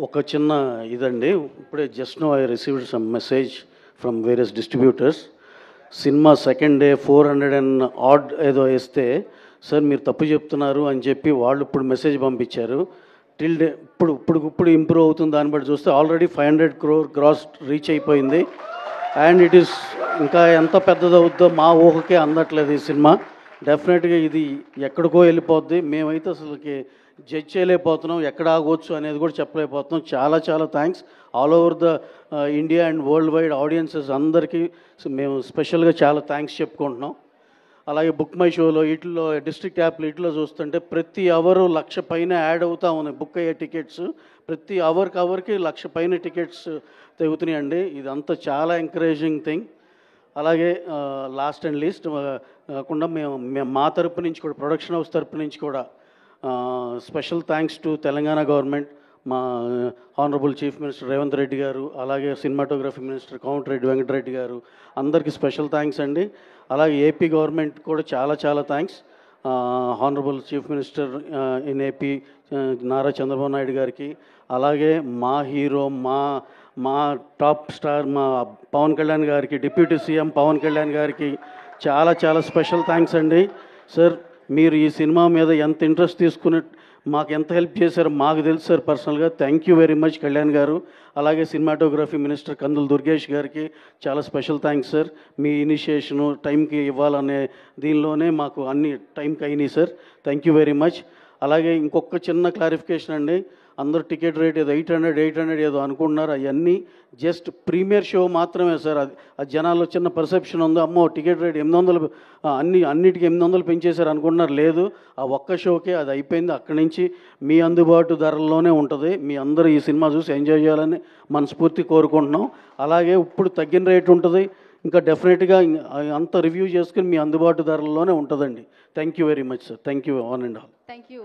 ఒక చిన్న ఇదండి, ఇప్పుడే just now I received some message from various distributors. Cinema second day 400 and odd ఏదో వేస్తే సార్ మీరు తప్పు చెప్తున్నారు అని చెప్పి వాళ్ళు ఇప్పుడు మెసేజ్ పంపించారు. టిల్ డే ఇప్పుడు ఇంప్రూవ్ అవుతుంది. దాన్ని బట్టి చూస్తే ఆల్రెడీ 500 crore గ్రాస్ రీచ్ అయిపోయింది. అండ్ ఇట్ ఈస్ ఇంకా ఎంత పెద్దదవుద్దో మా ఊహకే అందట్లేదు ఈ సినిమా. డెఫినెట్గా ఇది ఎక్కడికో వెళ్ళిపోద్ది. మేమైతే అసలుకి జడ్జ్ చేయలేకపోతున్నాం, ఎక్కడ ఆగవచ్చు అనేది కూడా చెప్పలేకపోతున్నాం. చాలా చాలా thanks all over the India and world wide audiences అందరికీ మేము స్పెషల్గా చాలా థ్యాంక్స్ చెప్పుకుంటున్నాం. అలాగే బుక్ మై షోలో వీటిలో డిస్ట్రిక్ట్ యాప్లు వీటిలో చూస్తుంటే ప్రతి అవరు 1,00,000 పైన యాడ్ అవుతూ ఉన్నాయి బుక్ అయ్యే టికెట్స్. ప్రతి అవర్కి 1,00,000 పైన టికెట్స్ తెగుతున్నాయండి. ఇదంతా చాలా ఎంకరేజింగ్ థింగ్. అలాగే లాస్ట్ అండ్ లీస్ట్ కాకుండా మేము మా తరపు నుంచి కూడా ప్రొడక్షన్ హౌస్ తరపు నుంచి కూడా special thanks to Telangana government, మా honourable chief minister Revanth Reddy గారు, అలాగే సినిమాటోగ్రఫీ మినిస్టర్ కోమటిరెడ్డి వెంకటరెడ్డి గారు, అందరికీ స్పెషల్ థ్యాంక్స్ అండి. అలాగే ఏపీ గవర్నమెంట్ కూడా చాలా చాలా thanks. Honourable chief minister in AP Nara Chandrababu Naidu గారికి, అలాగే మా హీరో మా టాప్ స్టార్ మా పవన్ కళ్యాణ్ గారికి, డిప్యూటీ సీఎం పవన్ కళ్యాణ్ గారికి చాలా చాలా స్పెషల్ థ్యాంక్స్ అండి. సార్ మీరు ఈ సినిమా మీద ఎంత ఇంట్రెస్ట్ తీసుకుని మాకు ఎంత హెల్ప్ చేశారో మాకు తెలుసు సార్ పర్సనల్గా. Thank you very much Kalyan గారు. అలాగే సినిమాటోగ్రఫీ మినిస్టర్ కందుల దుర్గేష్ గారికి చాలా స్పెషల్ థ్యాంక్స్ సార్. మీ ఇనిషియేషను టైంకి ఇవ్వాలనే దీనిలోనే మాకు అన్ని టైంకి అయినాయి sir. Thank you very much. అలాగే ఇంకొక చిన్న క్లారిఫికేషన్ అండి, అందరూ టికెట్ రేట్ ఏదో 800 ఏదో అనుకుంటున్నారు. అవన్నీ జస్ట్ ప్రీమియర్ షో మాత్రమే సార్. అది జనాల్లో చిన్న పర్సెప్షన్ ఉంది, అమ్మో టికెట్ రేట్ 800 అన్నిటికీ 800 పెంచేశారు అనుకుంటున్నారు. లేదు, ఆ ఒక్క షోకే అది అయిపోయింది. అక్కడి నుంచి మీ అందుబాటు ధరల్లోనే ఉంటుంది. మీ అందరూ ఈ సినిమా చూసి ఎంజాయ్ చేయాలని మనస్ఫూర్తి కోరుకుంటున్నాం. అలాగే ఇప్పుడు తగ్గిన రేట్ ఉంటుంది, ఇంకా డెఫినెట్గా అంత రివ్యూ చేసుకుని మీ అందుబాటు ధరల్లోనే ఉంటుందండి. Thank you very much sir. Thank you one and all. Thank you.